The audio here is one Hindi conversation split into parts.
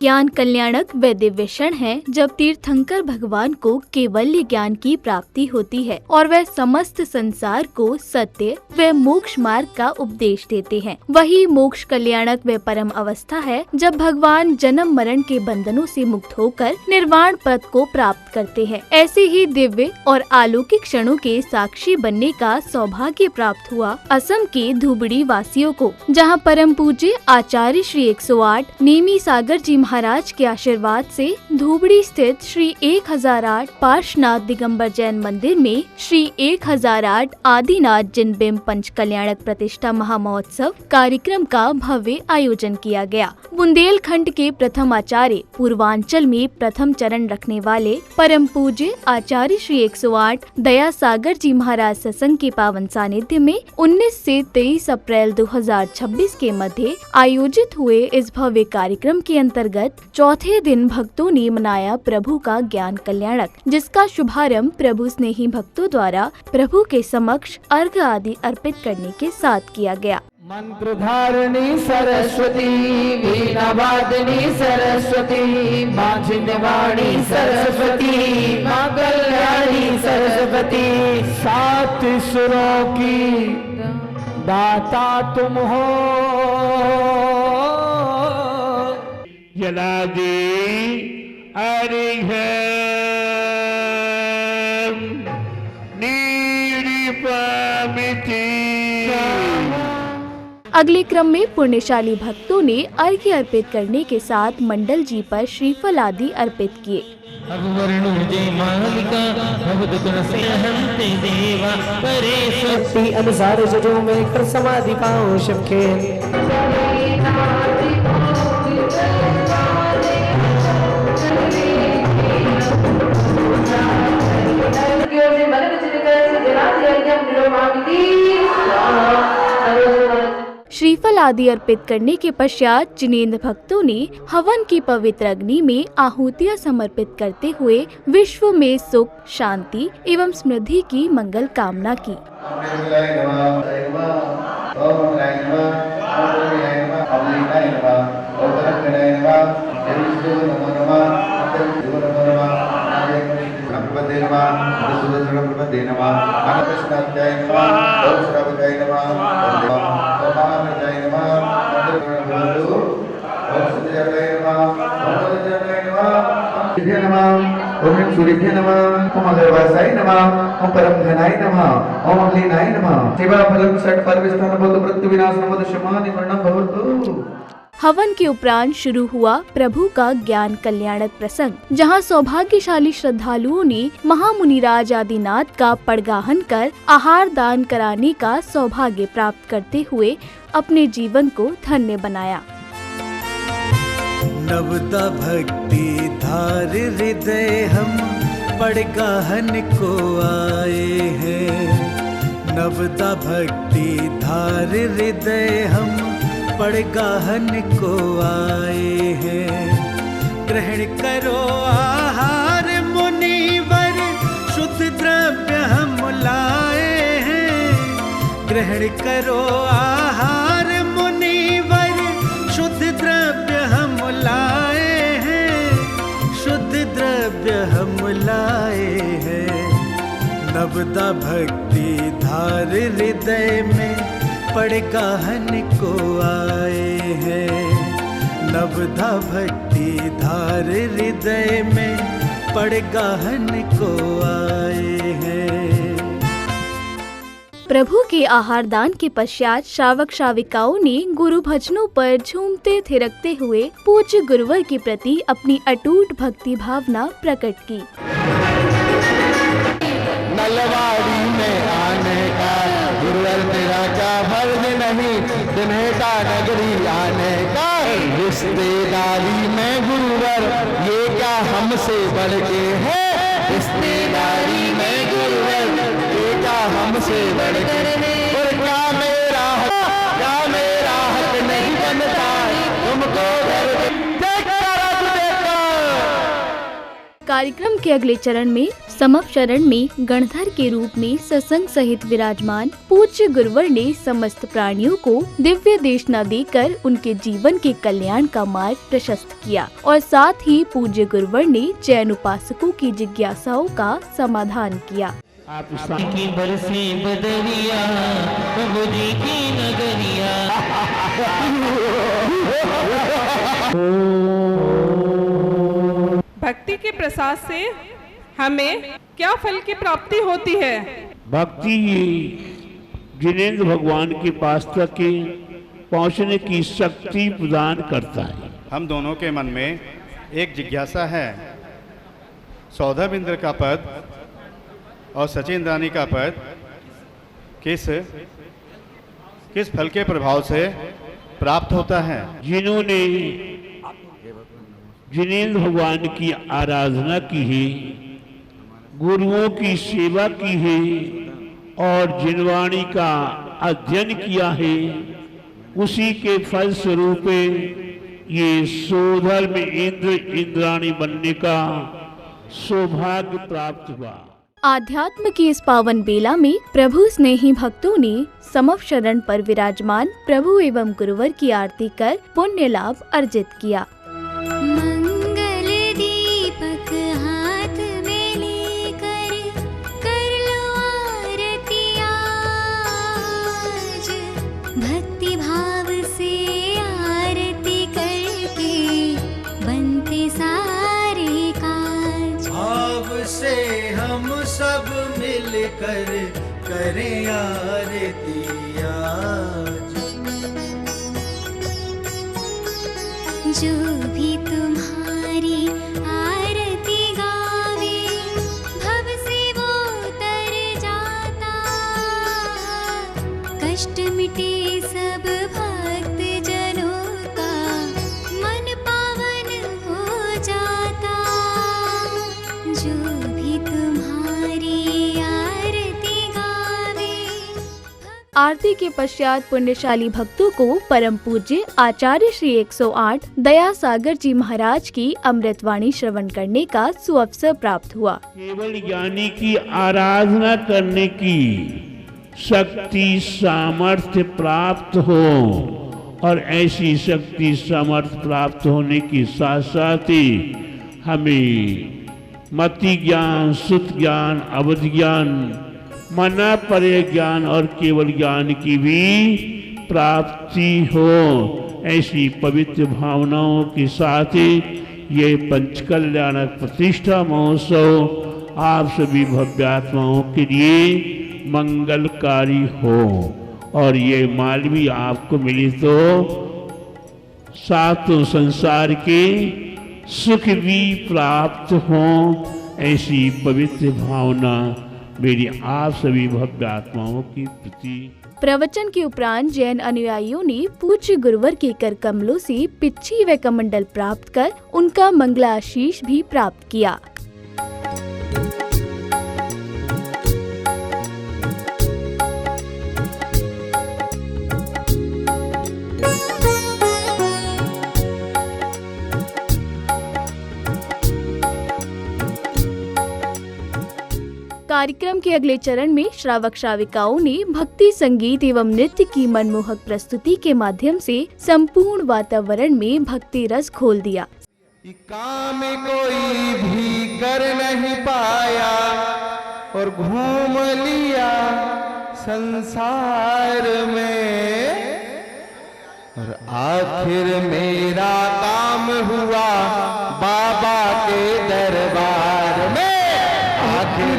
ज्ञान कल्याणक व दिव्य क्षण है जब तीर्थंकर भगवान को केवल्य ज्ञान की प्राप्ति होती है और वह समस्त संसार को सत्य व मोक्ष मार्ग का उपदेश देते हैं। वही मोक्ष कल्याणक व परम अवस्था है जब भगवान जन्म मरण के बंधनों से मुक्त होकर निर्वाण पद को प्राप्त करते हैं। ऐसे ही दिव्य और अलौकिक क्षणों के साक्षी बनने का सौभाग्य प्राप्त हुआ असम के धुबड़ी वासियों को, जहां परम पूज्य आचार्य श्री 108 नेमी सागर जी महाराज के आशीर्वाद से धुबड़ी स्थित श्री 1008 पार्श्वनाथ दिगंबर जैन मंदिर में श्री 1008 आदिनाथ जिनबिंब पंच कल्याणक प्रतिष्ठा महामहोत्सव कार्यक्रम का भव्य आयोजन किया गया। बुंदेलखंड के प्रथम आचार्य, पूर्वांचल में प्रथम चरण रखने वाले परम पूज्य आचार्य श्री 108 दया सागर जी महाराज सत्संग के पावन सानिध्य में 19 से 23 अप्रैल 2026 के मध्य आयोजित हुए इस भव्य कार्यक्रम के अंतर्गत चौथे दिन भक्तों ने मनाया प्रभु का ज्ञान कल्याणक, जिसका शुभारंभ प्रभु स्नेही भक्तों द्वारा प्रभु के समक्ष अर्घ आदि अर्पित करने के साथ किया गया। मंत्र धारणी सरस्वती, वीणा वादनी सरस्वती, माझी वाणी सरस्वती, माँ कल्याणी सरस्वती, सात सुरों की दाता तुम हो। जलादि अरिहं निरीपमिति। अगले क्रम में पुण्यशाली भक्तों ने अर्घ्य अर्पित करने के साथ मंडल जी पर श्रीफल आदि अर्पित किए। अनुसार जजों में कर समाधि पाओ शिव खेल। श्रीफल आदि अर्पित करने के पश्चात जिनेंद्र भक्तों ने हवन की पवित्र अग्नि में आहुतियां समर्पित करते हुए विश्व में सुख, शांति एवं समृद्धि की मंगल कामना की। ओम सूर्यभ्य नमः, ओम अगरवासाय नमः, ओम परम घनाय नमः, ओम अम्लीनाय नमः। सेवा फलम षट परविष्ठान भवतु मृत्यु विनाशनम दशमानि वर्णम भवतु। हवन के उपरांत शुरू हुआ प्रभु का ज्ञान कल्याणक प्रसंग, जहां सौभाग्यशाली श्रद्धालुओं ने महामुनिराज आदिनाथ का पड़गाहन कर आहार दान कराने का सौभाग्य प्राप्त करते हुए अपने जीवन को धन्य बनाया। नवदा भक्ति धार हृदय हम पड़गाहन को आए हैं। नवदा भक्ति धार हृदय हम पड़गाहन को आए हैं। ग्रहण करो आहार मुनिवर, शुद्ध द्रव्य हम लाए हैं। ग्रहण करो आहार मुनिवर, शुद्ध द्रव्य हम लाए हैं। शुद्ध द्रव्य हम लाए हैं। नवदा भक्ति धार हृदय में पड़गाहन को आए हैं। नवदा भक्ति धार हृदय में पड़गाहन को आए हैं। प्रभु के आहार दान के पश्चात श्रावक श्राविकाओं ने गुरु भजनों पर झूमते थिरकते हुए पूज्य गुरुवर के प्रति अपनी अटूट भक्ति भावना प्रकट की। नलवाड़ी में आने का गुरुवर तेरा क्या फर्ज नहीं, तुम्हें का नगरी आने का। रिश्तेदारी में गुरुवर ये क्या हमसे बढ़ के है। रिश्तेदारी में गुरुवर ये क्या हमसे बढ़ के। और क्या मेरा हक नहीं बनता तुमको घर। कार्यक्रम के अगले चरण में समप शरण में गणधर के रूप में सत्संग सहित विराजमान पूज्य गुरुवर ने समस्त प्राणियों को दिव्य देश न देकर उनके जीवन के कल्याण का मार्ग प्रशस्त किया और साथ ही पूज्य गुरुवर ने जैन उपासकों की जिज्ञासाओं का समाधान किया। आप की बरसे बदरिया प्रभु जी की नगरिया। भक्ति के प्रसाद से हमें क्या फल की प्राप्ति होती है? भक्ति जिनेंद्र भगवान के पास तक के पहुंचने की शक्ति प्रदान करता है। हम दोनों के मन में एक जिज्ञासा है, सौधव इंद्र का पद और सचिंद्रानी का पद किस फल के प्रभाव से प्राप्त होता है? जिन्होंने जिनेंद्र भगवान की आराधना की है, गुरुओं की सेवा की है और जिनवाणी का अध्ययन किया है, उसी के फल स्वरूप ये सौधर्म इंद्राणी बनने का सौभाग्य प्राप्त हुआ। आध्यात्म की इस पावन बेला में प्रभु स्नेही भक्तों ने समप शरण पर विराजमान प्रभु एवं गुरुवर की आरती कर पुण्य लाभ अर्जित किया। मंगल दीपक हाथ में लेकर कर लो आरती आज, भक्ति भाव से आरती करके बनते सारे काज। भाव से हम सब मिलकर करें आरती आज। जो भी तुम्हारी आरती गावे भव से वो तर जाता, कष्ट मिटे सब भक्त जनों का मन पावन हो जाता। जो भी तुम्हारी आरती गावे। आरती के पश्चात पुण्यशाली भक्तों को परम पूज्य आचार्य श्री 108 दया सागर जी महाराज की अमृतवाणी श्रवण करने का सुअवसर प्राप्त हुआ। केवल ज्ञानी की आराधना करने की शक्ति सामर्थ्य प्राप्त हो और ऐसी शक्ति सामर्थ्य प्राप्त होने के साथ साथ ही हमें मति ज्ञान, सुत ज्ञान, अवध ज्ञान, मना परे ज्ञान और केवल ज्ञान की भी प्राप्ति हो। ऐसी पवित्र भावनाओं के साथ ये पंचकल्याणक प्रतिष्ठा महोत्सव आप सभी भव्यात्माओं के लिए मंगलकारी हो और ये मालवी आपको मिली तो सातों संसार के सुख भी प्राप्त हों। ऐसी पवित्र भावना मेरी आप सभी भव्य आत्माओं की प्रति। प्रवचन के उपरांत जैन अनुयायियों ने पूज्य गुरुवर के कर कमलों से पिच्छी व कमंडल प्राप्त कर उनका मंगलाशीष भी प्राप्त किया। कार्यक्रम के अगले चरण में श्रावक श्राविकाओं ने भक्ति संगीत एवं नृत्य की मनमोहक प्रस्तुति के माध्यम से संपूर्ण वातावरण में भक्ति रस खोल दिया। काम कोई भी कर नहीं पाया और घूम लिया संसार में, और आखिर मेरा काम हुआ बाबा के दरबार में। आखिर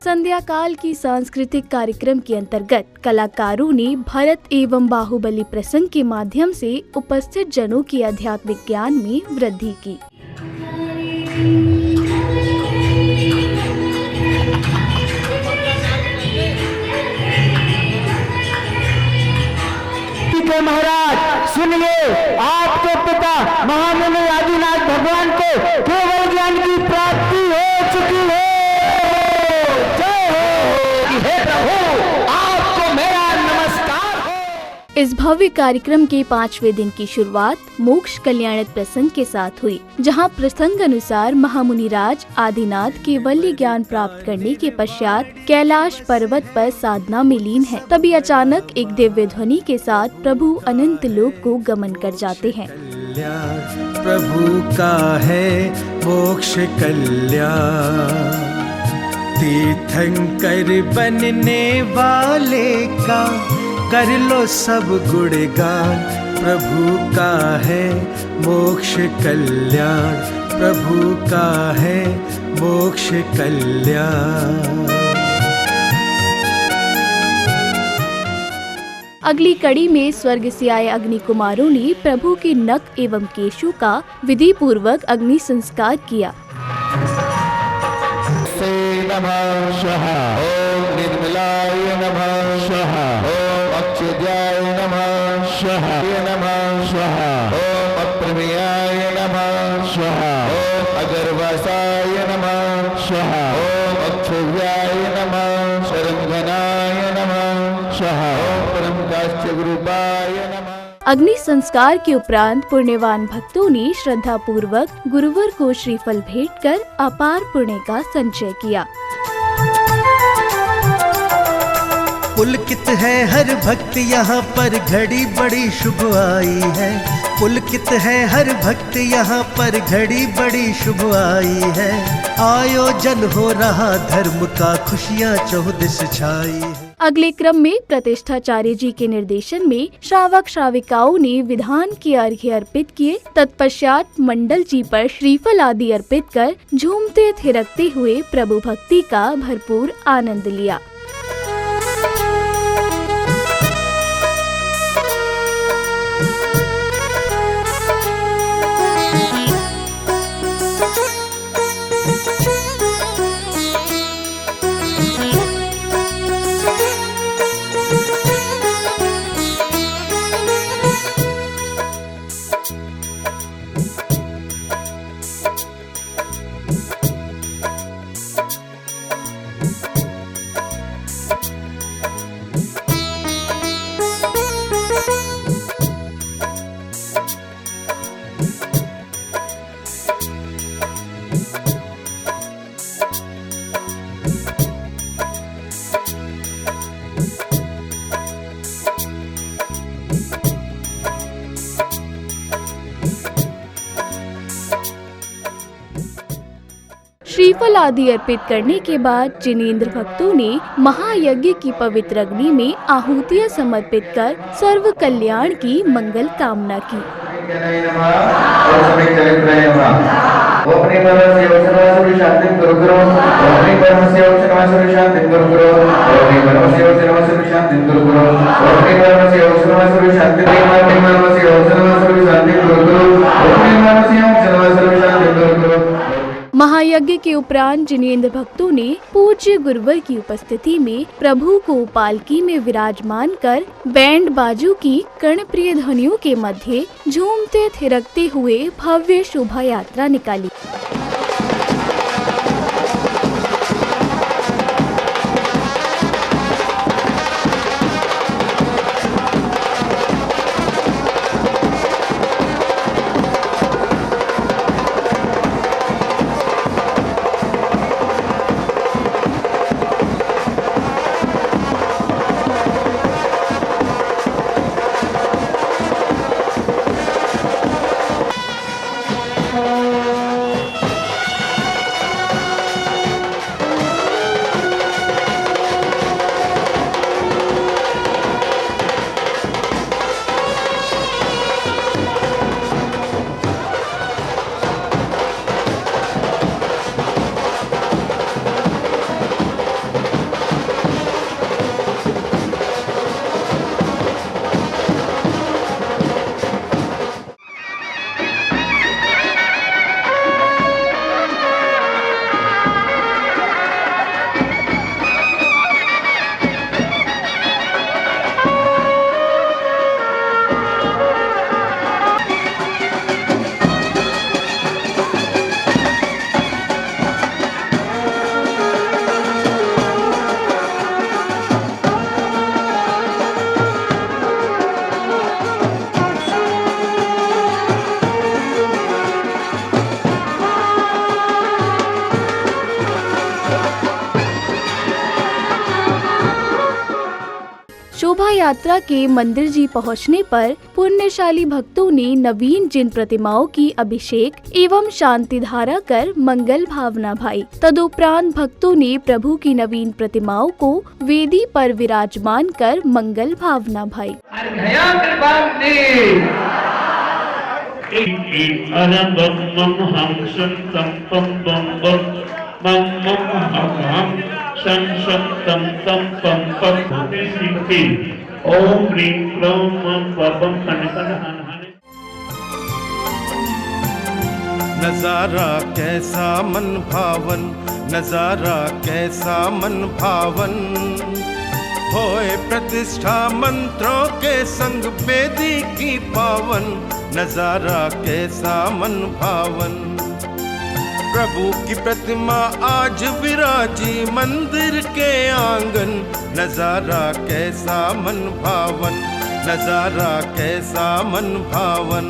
संध्या काल की सांस्कृतिक कार्यक्रम के अंतर्गत कलाकारों ने भरत एवं बाहुबली प्रसंग के माध्यम से उपस्थित जनों के आध्यात्मिक ज्ञान में वृद्धि की। सुनिए महाराज सुनिए, आपके पिता महामुनि आदिनाथ भगवान को केवल ज्ञान की प्राप्ति हो चुकी है। जय हो। हे प्रभु, आपको मेरा नमस्कार हो। इस भव्य कार्यक्रम के 5वें दिन की शुरुआत मोक्ष कल्याणक प्रसंग के साथ हुई, जहां प्रसंग अनुसार महामुनि राज आदिनाथ केवल्य ज्ञान प्राप्त करने के पश्चात कैलाश पर्वत पर साधना में लीन है। तभी अचानक एक दिव्य ध्वनि के साथ प्रभु अनंत लोक को गमन कर जाते हैं। प्रभु का है मोक्ष कल्याण, तीर्थंकर बनने वाले का कर लो सब गुणगान। प्रभु का है मोक्ष कल्याण, प्रभु का है मोक्ष कल्याण। अगली कड़ी में स्वर्ग से आए अग्नि कुमारों ने प्रभु के नख एवं केशों का विधि पूर्वक अग्नि संस्कार किया। नमः स्वाहा, ओम निर्मलाय नमः स्वाहा, ओम अक्षुद्याय नमः स्वाहा, नमः स्वाहा, ओम अप्रमेयाय नमः स्वाहा, ओम अगर्वासाय नमः स्वाहा, ओम अक्षुद्याय नमः, शरणघनाय नमः स्वाहा, ओम परमकाश्च गुरुपाय नमः। अग्नि संस्कार के उपरांत पुण्यवान भक्तों ने श्रद्धा पूर्वक गुरुवर को श्रीफल भेंट कर अपार पुण्य का संचय किया। पुलकित है हर भक्त यहाँ पर, घड़ी बड़ी शुभ आई है। पुलकित है हर भक्त यहाँ पर, घड़ी बड़ी शुभ आई है। आयोजन हो रहा धर्म का, खुशियाँ चौदिस छाई है। अगले क्रम में प्रतिष्ठाचार्य जी के निर्देशन में श्रावक श्राविकाओं ने विधान के अर्घ्य अर्पित किए। तत्पश्चात मंडल जी पर श्रीफल आदि अर्पित कर झूमते थिरकते हुए प्रभु भक्ति का भरपूर आनंद लिया। श्रीफल आदि अर्पित करने के बाद जिनेंद्र भक्तों ने महायज्ञ की पवित्र अग्नि में आहुतियां समर्पित कर सर्व कल्याण की मंगल कामना की। महायज्ञ के उपरांत जिनेंद्र भक्तों ने पूज्य गुरुवर की उपस्थिति में प्रभु को पालकी में विराजमान कर बैंड बाजू की कर्णप्रिय ध्वनियों के मध्य झूमते थिरकते हुए भव्य शोभा यात्रा निकाली। यात्रा के मंदिर जी पहुंचने पर पुण्यशाली भक्तों ने नवीन जिन प्रतिमाओं की अभिषेक एवं शांति धारा कर मंगल भावना भाई। तदुपरांत भक्तों ने प्रभु की नवीन प्रतिमाओं को वेदी पर विराजमान कर मंगल भावना भाई। ओम ह्रीं क्लौं पवं खंड नजारा कैसा मन भावन, नजारा कैसा मन भावन, होए प्रतिष्ठा मंत्रों के संग वेदी की पावन, नजारा कैसा मन भावन। प्रभु की प्रतिमा आज विराजी मंदिर के आंगन, नजारा कैसा मन भावन, नजारा कैसा मन भावन।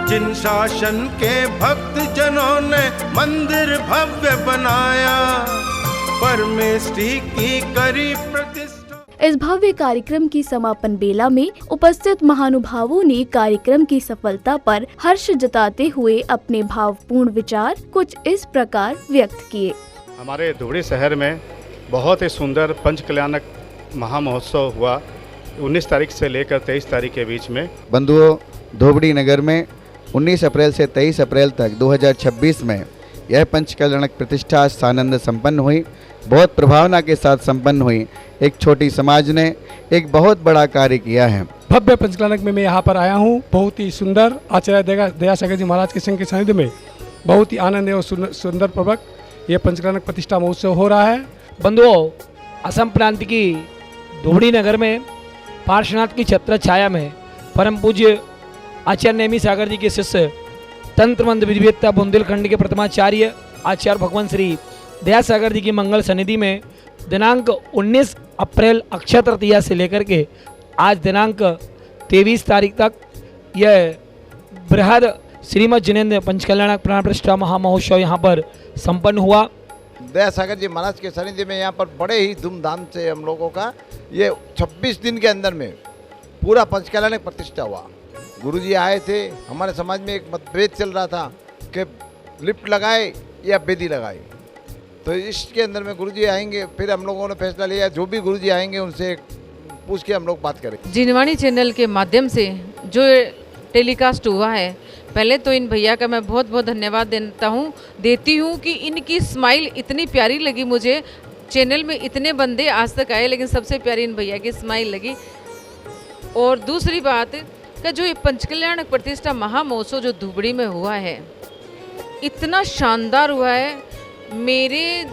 जिन शासन के भक्त जनों ने मंदिर भव्य बनाया, परमेष्ठी की करी प्रतिष्ठा। इस भव्य कार्यक्रम की समापन बेला में उपस्थित महानुभावों ने कार्यक्रम की सफलता पर हर्ष जताते हुए अपने भावपूर्ण विचार कुछ इस प्रकार व्यक्त किए। हमारे धुबड़ी शहर में बहुत ही सुंदर पंचकल्याणक महामहोत्सव हुआ 19 तारीख से लेकर 23 तारीख के बीच में। बंधुओं, धोबड़ी नगर में 19 अप्रैल से 23 अप्रैल तक 2026 में यह पंचकल्याणक प्रतिष्ठा सानंद संपन्न हुई, बहुत प्रभावना के साथ संपन्न हुई। एक छोटी समाज ने एक बहुत बड़ा कार्य किया है। भव्य पंचकल्याणक में मैं यहाँ पर आया हूँ। बहुत ही सुंदर आचार्य दयासागर जी महाराज के संघ के सानिध्य में बहुत ही आनंद एवं सुंदर पूर्वक यह पंचकल्याणक प्रतिष्ठा महोत्सव हो रहा है। बंधुओं, असम प्रांत की धोबड़ी नगर में पार्श्वनाथ की छत्र छाया में परम पूज्य आचार्य नेमी सागर जी के शिष्य तंत्र मंत्र विधिवेत्ता बुंदेलखंड के प्रथमाचार्य आचार्य भगवान श्री दयासागर जी की मंगल सन्निधि में दिनांक 19 अप्रैल अक्षय तृतीया से लेकर के आज दिनांक 23 तारीख तक यह बृहद श्रीमद जिनेन्द्र पंचकल्याणक प्राण प्रतिष्ठा महामहोत्सव यहाँ पर संपन्न हुआ। दयासागर जी महाराज के सानिध्य में यहाँ पर बड़े ही धूमधाम से हम लोगों का ये 26 दिन के अंदर में पूरा पंचकल्याणक प्रतिष्ठा हुआ। गुरुजी आए थे, हमारे समाज में एक मतभेद चल रहा था कि लिफ्ट लगाए या बेदी लगाए, तो इसके अंदर में गुरुजी आएंगे, फिर हम लोगों ने फैसला लिया जो भी गुरुजी आएंगे उनसे पूछ के हम लोग बात करें। जिनवाणी चैनल के माध्यम से जो टेलीकास्ट हुआ है, पहले तो इन भैया का मैं बहुत बहुत धन्यवाद देती हूँ कि इनकी स्माइल इतनी प्यारी लगी मुझे। चैनल में इतने बंदे आज तक आए लेकिन सबसे प्यारी इन भैया की स्माइल लगी। और दूसरी बात का जो ये पंचकल्याणक प्रतिष्ठा महामहोत्सव जो धुबड़ी में हुआ है, इतना शानदार हुआ है। मेरे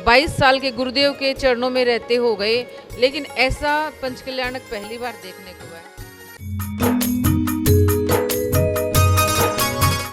22 साल के गुरुदेव के चरणों में रहते हो गए, लेकिन ऐसा पंचकल्याणक पहली बार देखने को